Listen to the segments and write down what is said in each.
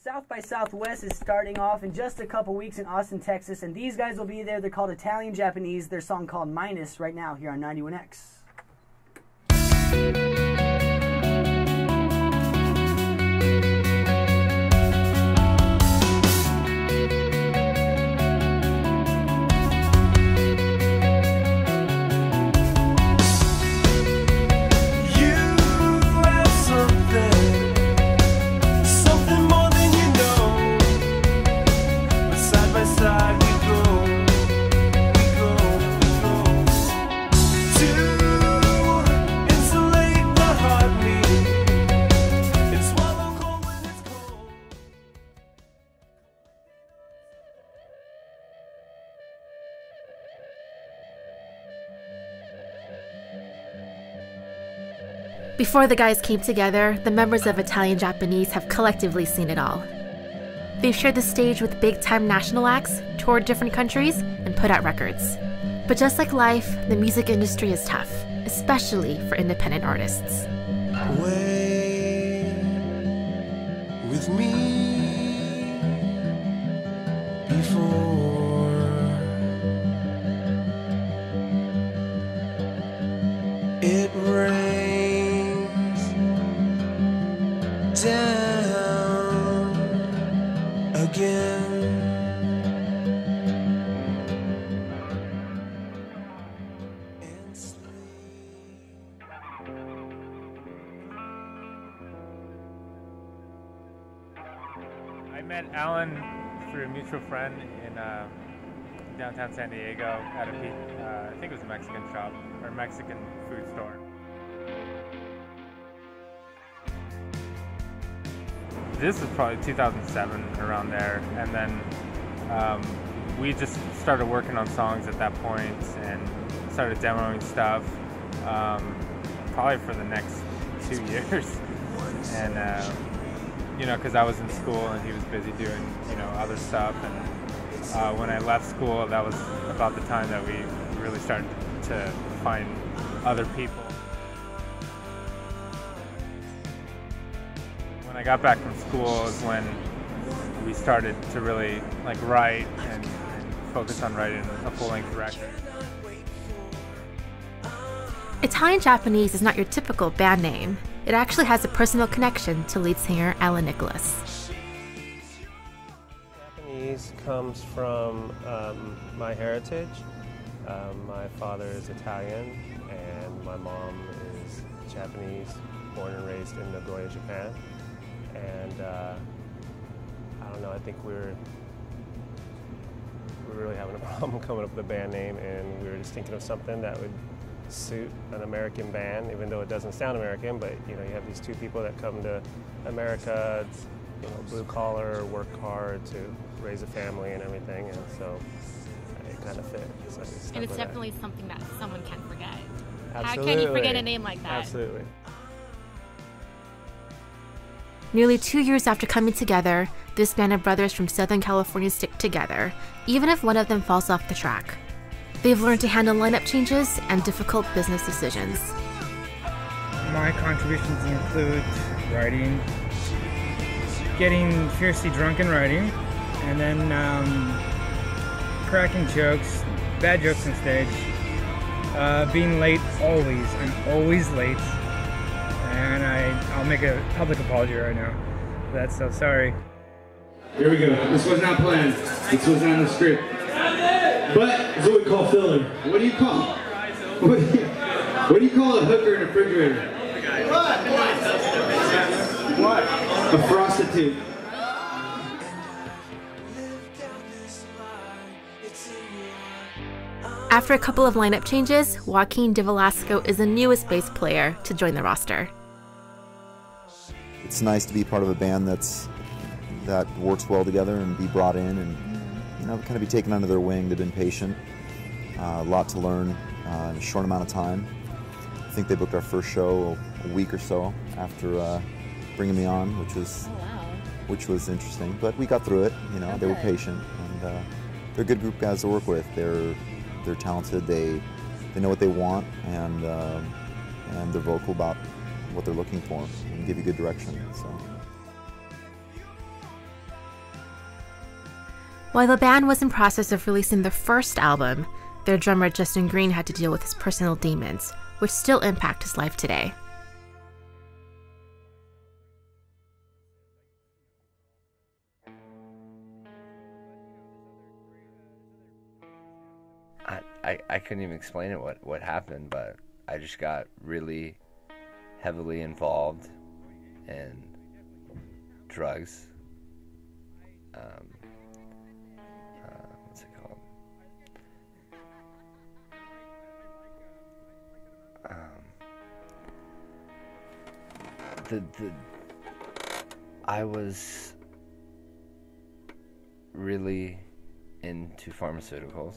South by Southwest is starting off in just a couple weeks in Austin, Texas, and these guys will be there. They're called Italian Japanese. Their song called Minus right now here on 91X. Before the guys came together, the members of Italian Japanese have collectively seen it all. They've shared the stage with big-time national acts, toured different countries, and put out records. But just like life, the music industry is tough, especially for independent artists. Away with me before it rains down again. And sleep. I met Alan through a mutual friend in downtown San Diego at a I think it was a Mexican shop or Mexican food store. This was probably 2007, around there, and then we just started working on songs at that point and started demoing stuff probably for the next 2 years. And you know, because I was in school and he was busy doing, you know, other stuff, and when I left school, that was about the time that we really started to find other people. When I got back from school is when we started to really like write and focus on writing a full-length record. Italian Japanese is not your typical band name. It actually has a personal connection to lead singer Alan Nicholas. Japanese comes from my heritage. My father is Italian and my mom is Japanese, born and raised in Nagoya, Japan. And I don't know, I think we're really having a problem coming up with a band name, and we were just thinking of something that would suit an American band, even though it doesn't sound American. But you know, you have these two people that come to America, you know, blue collar, work hard to raise a family and everything, and so it kind of fit. So and it's definitely something that someone can forget. Absolutely. How can you forget a name like that? Absolutely. Nearly 2 years after coming together, this band of brothers from Southern California stick together, even if one of them falls off the track. They've learned to handle lineup changes and difficult business decisions. My contributions include writing, getting fiercely drunk and writing, and then cracking jokes, bad jokes on stage, being late always. I'm always late. And I'll make a public apology right now for that, so sorry. Here we go. This was not planned. This was on the script. But it's what we call filler. What do you call? What do you call a hooker in a refrigerator? What? A prostitute. After a couple of lineup changes, Joaquin De Velasco is the newest bass player to join the roster. It's nice to be part of a band that works well together and be brought in and, you know, kind of be taken under their wing. They've been patient, a lot to learn in a short amount of time. I think they booked our first show a week or so after bringing me on, which was interesting. But we got through it. You know, they were patient, and they're a good group of guys to work with. They're talented. They know what they want, and they're vocal about what they're looking for and give you good direction. So. While the band was in process of releasing their first album, their drummer Justin Green had to deal with his personal demons, which still impact his life today. I couldn't even explain it what happened, but I just got really heavily involved in drugs. What's it called? I was really into pharmaceuticals,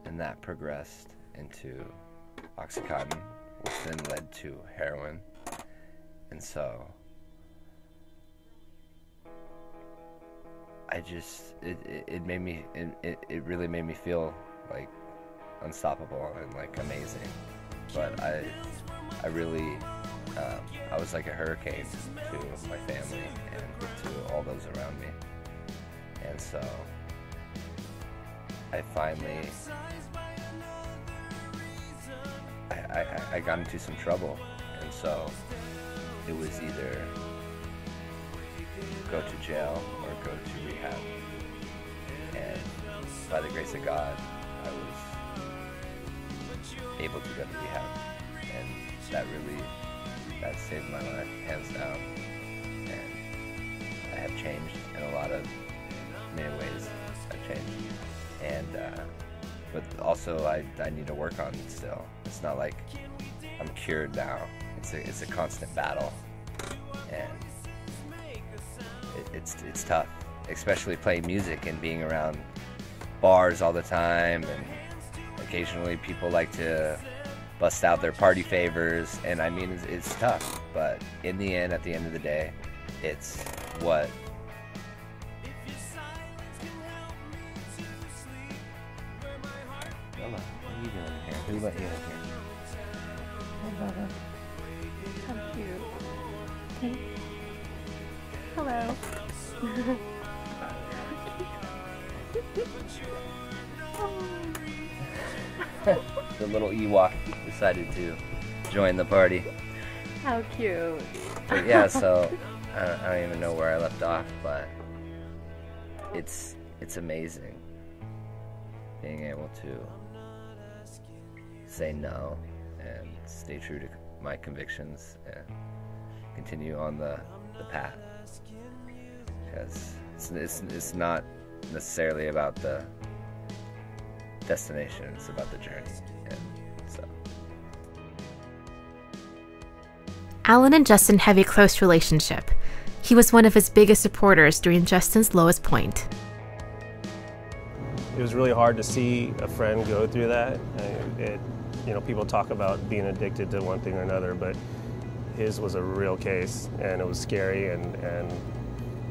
and that progressed into Oxycontin, which then led to heroin. And so I just, it made me, it really made me feel like unstoppable and like amazing. But I really, I was like a hurricane to my family and to all those around me. And so I finally, I got into some trouble, and so it was either go to jail or go to rehab. And by the grace of God, I was able to go to rehab, and that saved my life, hands down. And I have changed in a lot of many ways. I've changed, and but also I need to work on it still. It's not like I'm cured now. It's a constant battle, and it's tough, especially playing music and being around bars all the time, and occasionally people like to bust out their party favors, and I mean it's tough, but in the end, at the end of the day, it's what Bella, what are you doing here? Who let you in here? Hi, Bella. How cute. Okay. Hello. The little Ewok decided to join the party. How cute. But yeah, so I don't even know where I left off, but it's amazing being able to say no and stay true to my convictions and continue on the path, because it's not necessarily about the destination, it's about the journey. And so Alan and Justin have a close relationship. He was one of his biggest supporters during Justin's lowest point. It was really hard to see a friend go through that. People talk about being addicted to one thing or another, but his was a real case, and it was scary, and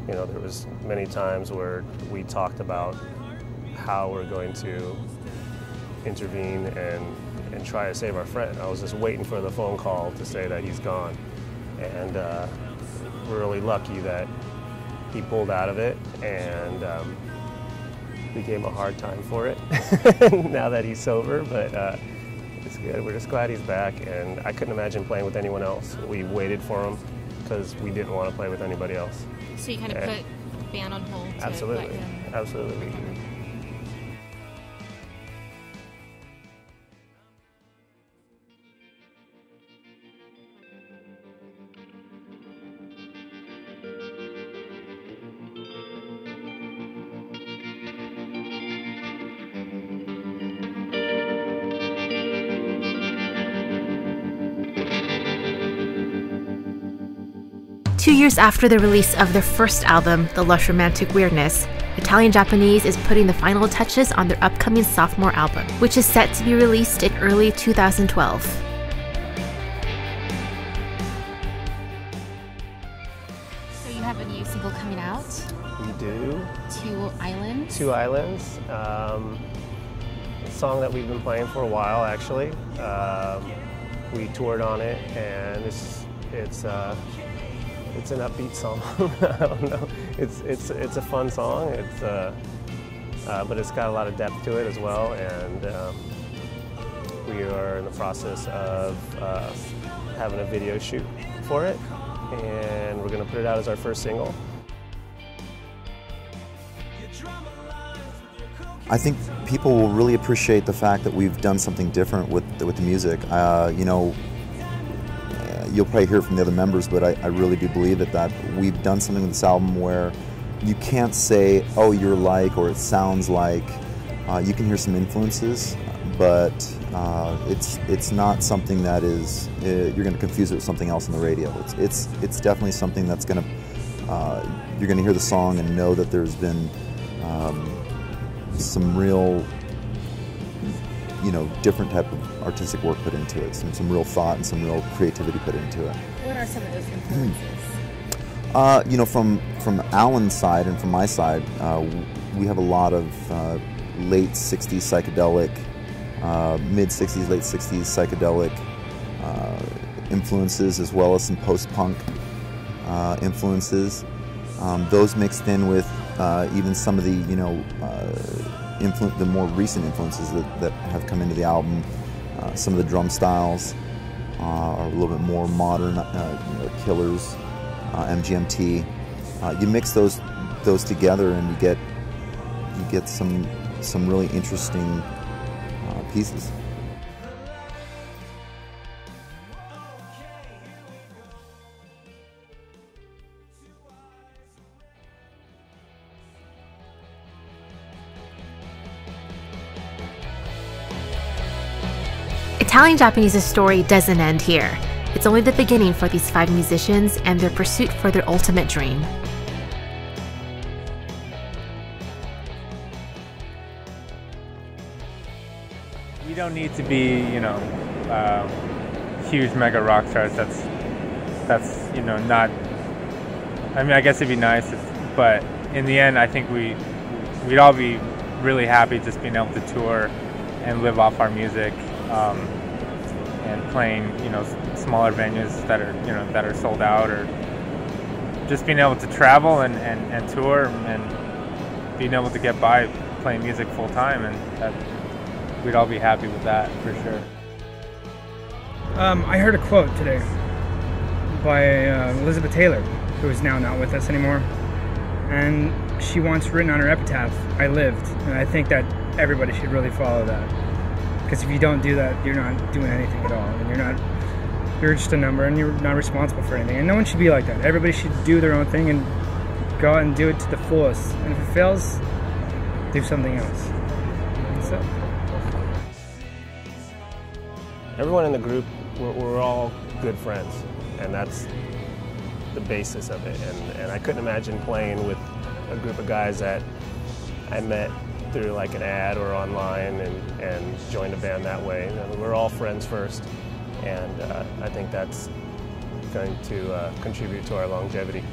there was many times where we talked about how we're going to intervene and try to save our friend. I was just waiting for the phone call to say that he's gone, and we're really lucky that he pulled out of it, and we gave him a hard time for it now that he's sober, but it's good. We're just glad he's back, and I couldn't imagine playing with anyone else. We waited for him because we didn't want to play with anybody else. So you kind of put the band on hold to Absolutely. let him... Absolutely. 2 years after the release of their first album, The Lush Romantic Weirdness, Italian Japanese is putting the final touches on their upcoming sophomore album, which is set to be released in early 2012. So you have a new single coming out? We do. Two Islands? Two Islands. A song that we've been playing for a while, actually. We toured on it, and it's it's an upbeat song. I don't know. It's a fun song. But it's got a lot of depth to it as well, and we are in the process of having a video shoot for it, and we're going to put it out as our first single. I think people will really appreciate the fact that we've done something different with the music. You know, you'll probably hear it from the other members, but I really do believe that we've done something with this album where you can't say, oh, you're like, or it sounds like. You can hear some influences, but it's not something that is, you're going to confuse it with something else on the radio. It's definitely something that's going to, you're going to hear the song and know that there's been some real, you know, different type of artistic work put into it, some real thought and some real creativity put into it. What are some of those influences? You know, from Alan's side and from my side, we have a lot of late 60s psychedelic, mid 60s, late 60s psychedelic influences, as well as some post-punk influences. Those mixed in with even some of the, you know, the more recent influences that have come into the album. Some of the drum styles are a little bit more modern, you know, Killers, MGMT. You mix those together and you get some really interesting pieces. Italian Japanese's story doesn't end here. It's only the beginning for these 5 musicians and their pursuit for their ultimate dream. We don't need to be, you know, huge mega rock stars. That's you know, not. I mean, I guess it'd be nice, but in the end, I think we'd all be really happy just being able to tour and live off our music. And playing, you know, smaller venues that are, you know, that are sold out, or just being able to travel and tour and being able to get by playing music full time, and we'd all be happy with that for sure. I heard a quote today by Elizabeth Taylor, who is now not with us anymore, and she once written on her epitaph, "I lived," and I think that everybody should really follow that. Because if you don't do that, you're not doing anything at all, and you're just a number, and you're not responsible for anything. And no one should be like that. Everybody should do their own thing and go out and do it to the fullest. And if it fails, do something else. That's it. Everyone in the group, we're all good friends, and that's the basis of it. And I couldn't imagine playing with a group of guys that I met through like an ad or online and joined a band that way. I mean, we're all friends first, and I think that's going to contribute to our longevity.